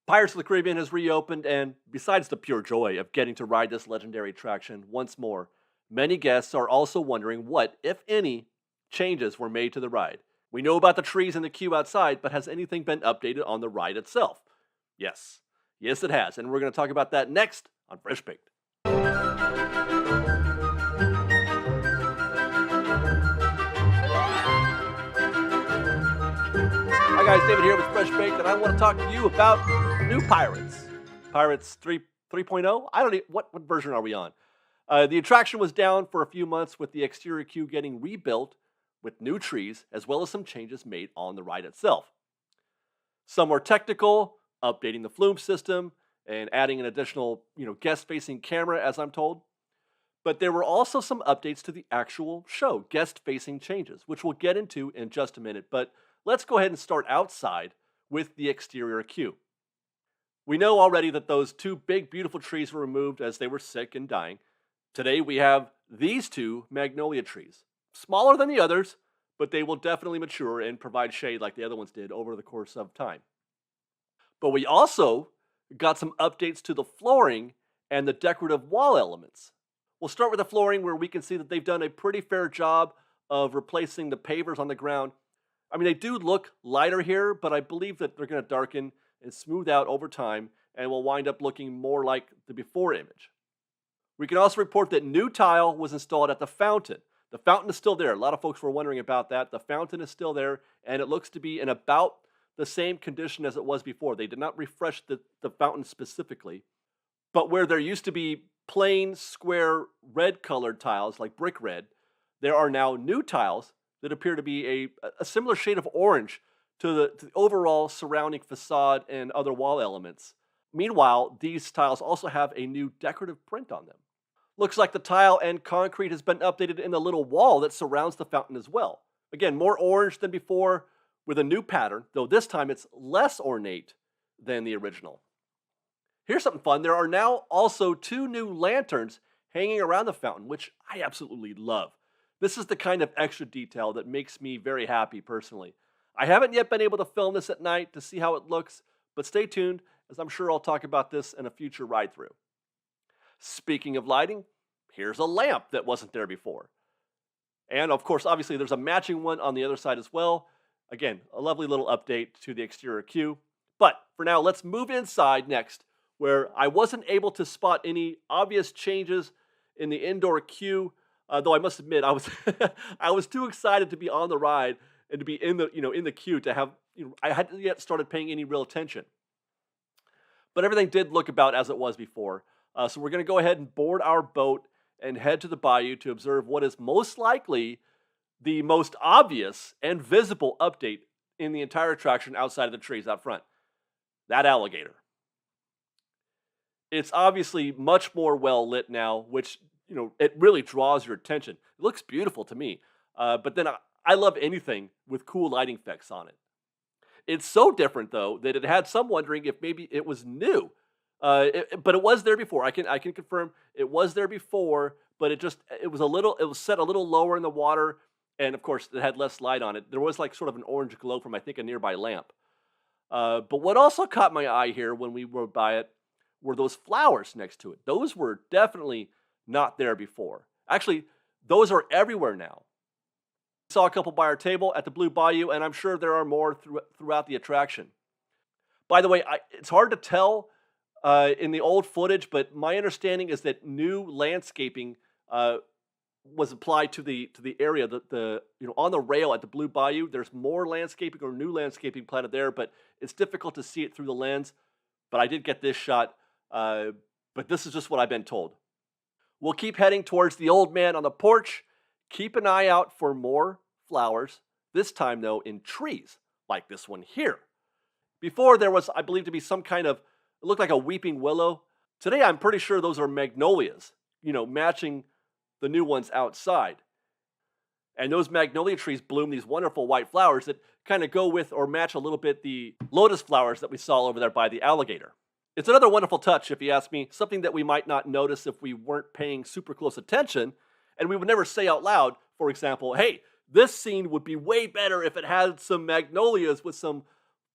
Pirates of the Caribbean has reopened, and besides the pure joy of getting to ride this legendary attraction once more, many guests are also wondering what, if any, changes were made to the ride. We know about the trees and the queue outside, but has anything been updated on the ride itself? Yes. Yes, it has, and we're going to talk about that next on Fresh Baked. Hi guys, David here with Fresh Baked, and I want to talk to you about new Pirates. Pirates 3.0? I don't even, what version are we on? The attraction was down for a few months with the exterior queue getting rebuilt with new trees, as well as some changes made on the ride itself. Some were technical, updating the flume system and adding an additional, guest-facing camera, as I'm told. But there were also some updates to the actual show, guest-facing changes, which we'll get into in just a minute. But let's go ahead and start outside with the exterior queue. We know already that those two big, beautiful trees were removed as they were sick and dying. Today we have these two magnolia trees. Smaller than the others, but they will definitely mature and provide shade like the other ones did over the course of time. But we also got some updates to the flooring and the decorative wall elements. We'll start with the flooring, where we can see that they've done a pretty fair job of replacing the pavers on the ground. I mean, they do look lighter here, but I believe that they're going to darken and smooth out over time and will wind up looking more like the before image. We can also report that new tile was installed at the fountain. The fountain is still there. A lot of folks were wondering about that. The fountain is still there, and it looks to be in about the same condition as it was before. They did not refresh the fountain specifically, but where there used to be plain, square, red-colored tiles, like brick red, there are now new tiles that appear to be a similar shade of orange to the overall surrounding facade and other wall elements. Meanwhile, these tiles also have a new decorative print on them. Looks like the tile and concrete has been updated in the little wall that surrounds the fountain as well. Again, more orange than before with a new pattern, though this time it's less ornate than the original. Here's something fun. There are now also two new lanterns hanging around the fountain, which I absolutely love. This is the kind of extra detail that makes me very happy personally. I haven't yet been able to film this at night to see how it looks, but stay tuned, as I'm sure I'll talk about this in a future ride-through. Speaking of lighting, here's a lamp that wasn't there before. And of course, obviously, there's a matching one on the other side as well. Again, a lovely little update to the exterior queue. But for now, let's move inside next, where I wasn't able to spot any obvious changes in the indoor queue. Though I must admit, I was I was too excited to be on the ride and to be in the queue to have I hadn't yet started paying any real attention. But everything did look about as it was before. So we're going to go ahead and board our boat and head to the bayou to observe what is most likely the most obvious and visible update in the entire attraction outside of the trees out front. That alligator. It's obviously much more well lit now, which it really draws your attention. It looks beautiful to me. But then I love anything with cool lighting effects on it. It's so different though that it had some wondering if maybe it was new. But it was there before. I can confirm it was there before, but it was set a little lower in the water, and of course it had less light on it. There was like sort of an orange glow from I think a nearby lamp. But what also caught my eye here when we rode by it were those flowers next to it. Those were definitely not there before. Actually, those are everywhere now. Saw a couple by our table at the Blue Bayou, and I'm sure there are more throughout the attraction. By the way, it's hard to tell in the old footage, but my understanding is that new landscaping was applied to the area that on the rail at the Blue Bayou. There's more landscaping or new landscaping planted there, but it's difficult to see it through the lens. But I did get this shot, but this is just what I've been told. We'll keep heading towards the old man on the porch. Keep an eye out for more flowers, this time though in trees, like this one here. Before there was, I believe, to be some kind of, it looked like a weeping willow. Today I'm pretty sure those are magnolias, matching the new ones outside. And those magnolia trees bloom these wonderful white flowers that kind of go with or match a little bit the lotus flowers that we saw over there by the alligator. It's another wonderful touch, if you ask me, something that we might not notice if we weren't paying super close attention, and we would never say out loud, for example, hey, this scene would be way better if it had some magnolias with some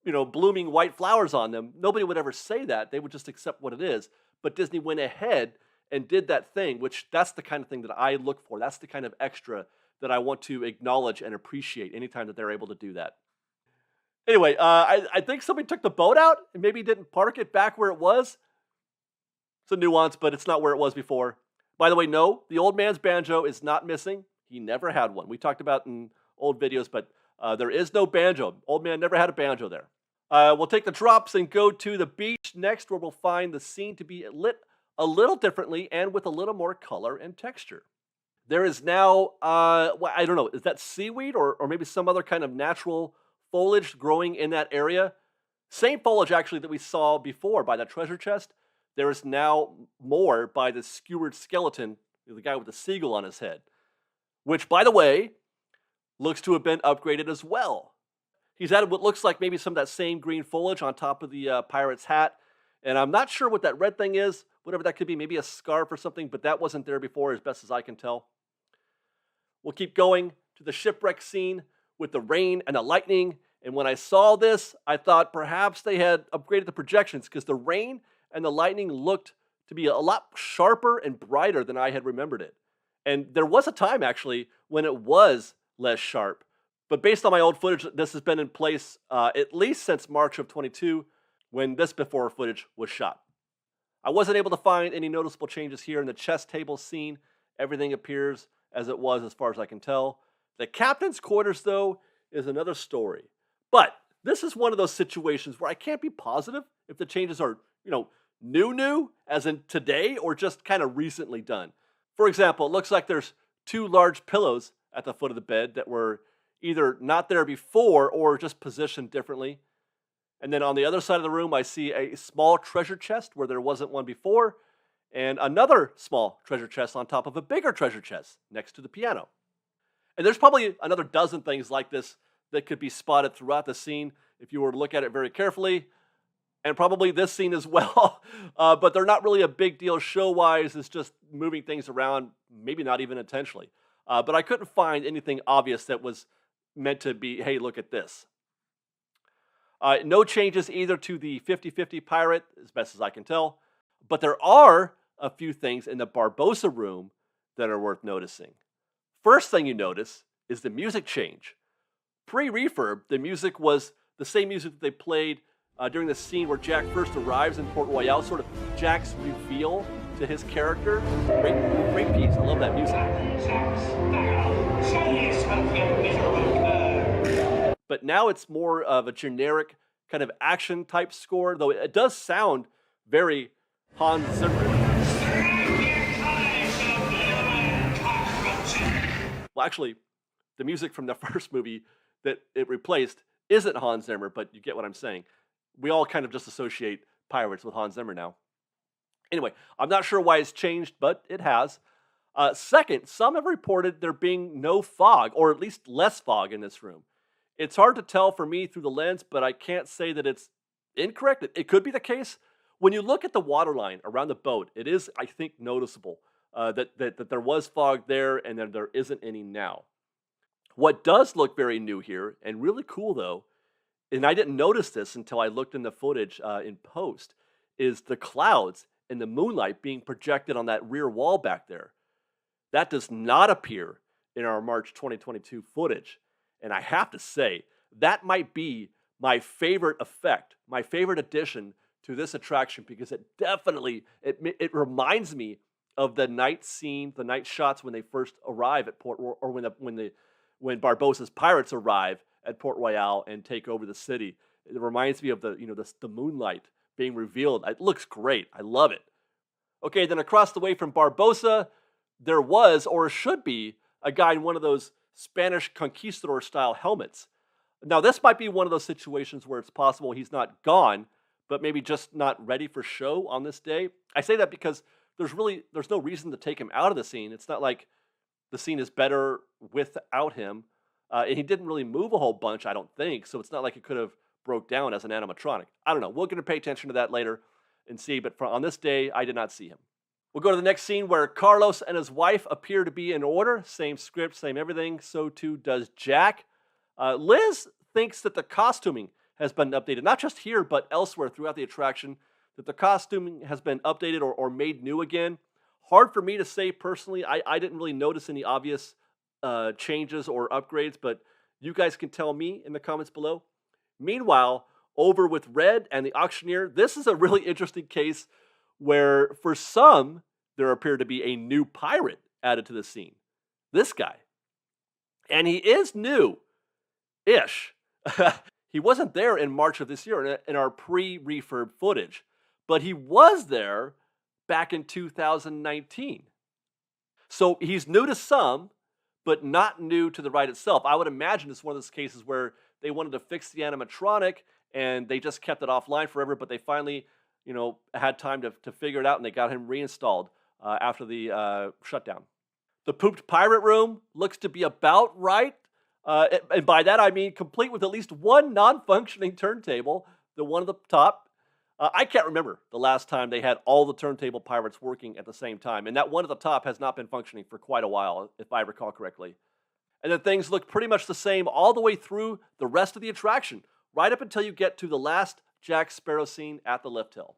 blooming white flowers on them. Nobody would ever say that. They would just accept what it is. But Disney went ahead and did that thing, which that's the kind of thing that I look for. That's the kind of extra that I want to acknowledge and appreciate anytime that they're able to do that. Anyway, I think somebody took the boat out and maybe didn't park it back where it was. It's a nuance, but it's not where it was before. By the way, no, the old man's banjo is not missing. He never had one. We talked about in old videos, but there is no banjo. Old man never had a banjo there. We'll take the drops and go to the beach next, where we'll find the scene to be lit a little differently and with a little more color and texture. There is now, I don't know, is that seaweed or maybe some other kind of natural foliage growing in that area? Same foliage actually that we saw before by that treasure chest. There is now more by the skewered skeleton, the guy with the seagull on his head, which, by the way, looks to have been upgraded as well. He's added what looks like maybe some of that same green foliage on top of the pirate's hat. And I'm not sure what that red thing is, whatever that could be, maybe a scarf or something, but that wasn't there before as best as I can tell. We'll keep going to the shipwreck scene with the rain and the lightning. And when I saw this, I thought perhaps they had upgraded the projections, because the rain and the lightning looked to be a lot sharper and brighter than I had remembered it. And there was a time, actually, when it was less sharp. But based on my old footage, this has been in place at least since March of 22, when this before footage was shot. I wasn't able to find any noticeable changes here in the chess table scene. Everything appears as it was as far as I can tell. The captain's quarters, though, is another story. But this is one of those situations where I can't be positive if the changes are, new, as in today, or just kind of recently done. For example, it looks like there's 2 large pillows at the foot of the bed that were either not there before or just positioned differently. And then on the other side of the room, I see a small treasure chest where there wasn't one before, and another small treasure chest on top of a bigger treasure chest next to the piano. And there's probably another dozen things like this that could be spotted throughout the scene if you were to look at it very carefully. And probably this scene as well, but they're not really a big deal show-wise. It's just moving things around, maybe not even intentionally. But I couldn't find anything obvious that was meant to be, hey, look at this. No changes either to the 50-50 pirate, as best as I can tell. But there are a few things in the Barbosa room that are worth noticing. First thing you notice is the music change. Pre-refurb, the music was the same music that they played during the scene where Jack first arrives in Port Royale, sort of Jack's reveal to his character. Great piece. I love that music. But now it's more of a generic kind of action type score, though it does sound very Hans Zimmer. Well, actually, the music from the first movie that it replaced isn't Hans Zimmer, but you get what I'm saying. We all kind of just associate pirates with Hans Zimmer now. Anyway, I'm not sure why it's changed, but it has. Second, some have reported there being no fog, or at least less fog in this room. It's hard to tell for me through the lens, but I can't say that it's incorrect. It could be the case. When you look at the waterline around the boat, it is, I think, noticeable that there was fog there and that there isn't any now. What does look very new here, and really cool though, and I didn't notice this until I looked in the footage in post, is the clouds and the moonlight being projected on that rear wall back there. That does not appear in our March 2022 footage. And I have to say, that might be my favorite effect, my favorite addition to this attraction, because it definitely, it reminds me of the night scene, the night shots when they first arrive at Port, or when Barbosa's pirates arrive at Port Royale and take over the city. It reminds me of the moonlight being revealed. It looks great. I love it. Okay, then across the way from Barbosa, there was, or should be, a guy in one of those Spanish conquistador-style helmets. Now, this might be one of those situations where it's possible he's not gone, but maybe just not ready for show on this day. I say that because there's no reason to take him out of the scene. It's not like the scene is better without him. And he didn't really move a whole bunch, I don't think, so it's not like it could have broke down as an animatronic. I don't know. We're going to pay attention to that later and see, but on this day, I did not see him. We'll go to the next scene where Carlos and his wife appear to be in order. Same script, same everything. So too does Jack. Liz thinks that the costuming has been updated, not just here, but elsewhere throughout the attraction, that the costuming has been updated or made new again. Hard for me to say personally. I didn't really notice any obvious changes or upgrades, but you guys can tell me in the comments below. Meanwhile, over with Red and the Auctioneer, this is a really interesting case where for some, there appeared to be a new pirate added to the scene. This guy. And he is new-ish. He wasn't there in March of this year in our pre-refurb footage, but he was there back in 2019. So he's new to some, but not new to the ride itself. I would imagine it's one of those cases where they wanted to fix the animatronic and they just kept it offline forever, but they finally, had time to figure it out and they got him reinstalled after the shutdown. The pooped pirate room looks to be about right. And by that, I mean complete with at least one non-functioning turntable, the one at the top. I can't remember the last time they had all the turntable pirates working at the same time. And that one at the top has not been functioning for quite a while, if I recall correctly. And then things look pretty much the same all the way through the rest of the attraction, right up until you get to the last Jack Sparrow scene at the lift hill.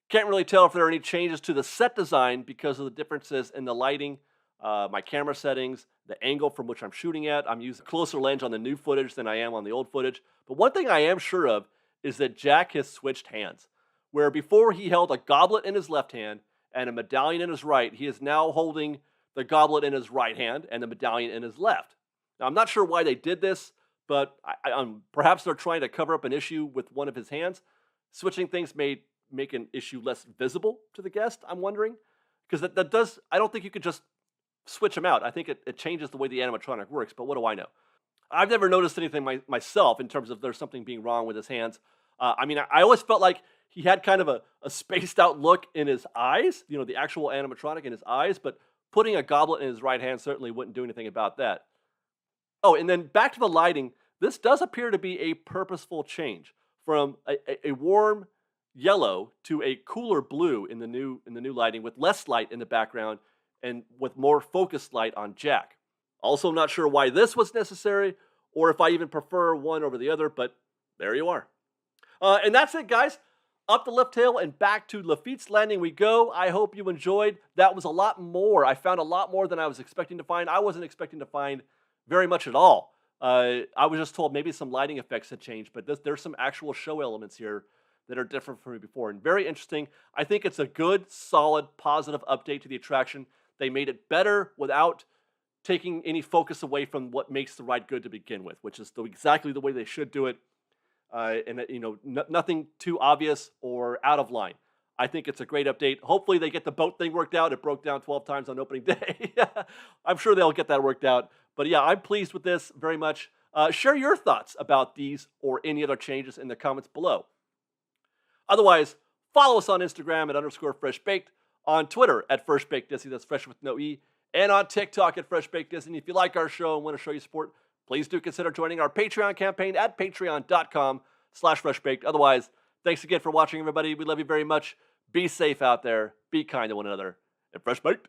Can't really tell if there are any changes to the set design because of the differences in the lighting, my camera settings, the angle from which I'm shooting at. I'm using a closer lens on the new footage than I am on the old footage. But one thing I am sure of is that Jack has switched hands. Where before he held a goblet in his left hand and a medallion in his right, he is now holding the goblet in his right hand and the medallion in his left. Now, I'm not sure why they did this, but perhaps they're trying to cover up an issue with one of his hands. Switching things may make an issue less visible to the guest, I'm wondering. Because that does, I don't think you could just switch them out. I think it changes the way the animatronic works, but what do I know? I've never noticed anything myself in terms of there's something being wrong with his hands. I always felt like he had kind of a spaced out look in his eyes, the actual animatronic in his eyes, but putting a goblet in his right hand certainly wouldn't do anything about that. Oh, and then back to the lighting. This does appear to be a purposeful change from a warm yellow to a cooler blue in the new lighting with less light in the background and with more focused light on Jack. Also, not sure why this was necessary or if I even prefer one over the other, but there you are. And that's it, guys. Up the lift hill and back to Lafitte's Landing we go. I hope you enjoyed. That was a lot more. I found a lot more than I was expecting to find. I wasn't expecting to find very much at all. I was just told maybe some lighting effects had changed, but there's some actual show elements here that are different from before and very interesting. I think it's a good, solid, positive update to the attraction. They made it better without taking any focus away from what makes the ride good to begin with, which is exactly the way they should do it. Nothing too obvious or out of line. I think it's a great update. Hopefully they get the boat thing worked out. It broke down 12 times on opening day. I'm sure they'll get that worked out. But yeah, I'm pleased with this very much. Share your thoughts about these or any other changes in the comments below. Otherwise, follow us on Instagram at _FreshBaked, on Twitter at FreshBakedDisney, that's fresh with no E, and on TikTok at FreshBakedDisney. If you like our show and want to show your support, please do consider joining our Patreon campaign at patreon.com/freshbaked. Otherwise, thanks again for watching, everybody. We love you very much. Be safe out there. Be kind to one another. And fresh baked.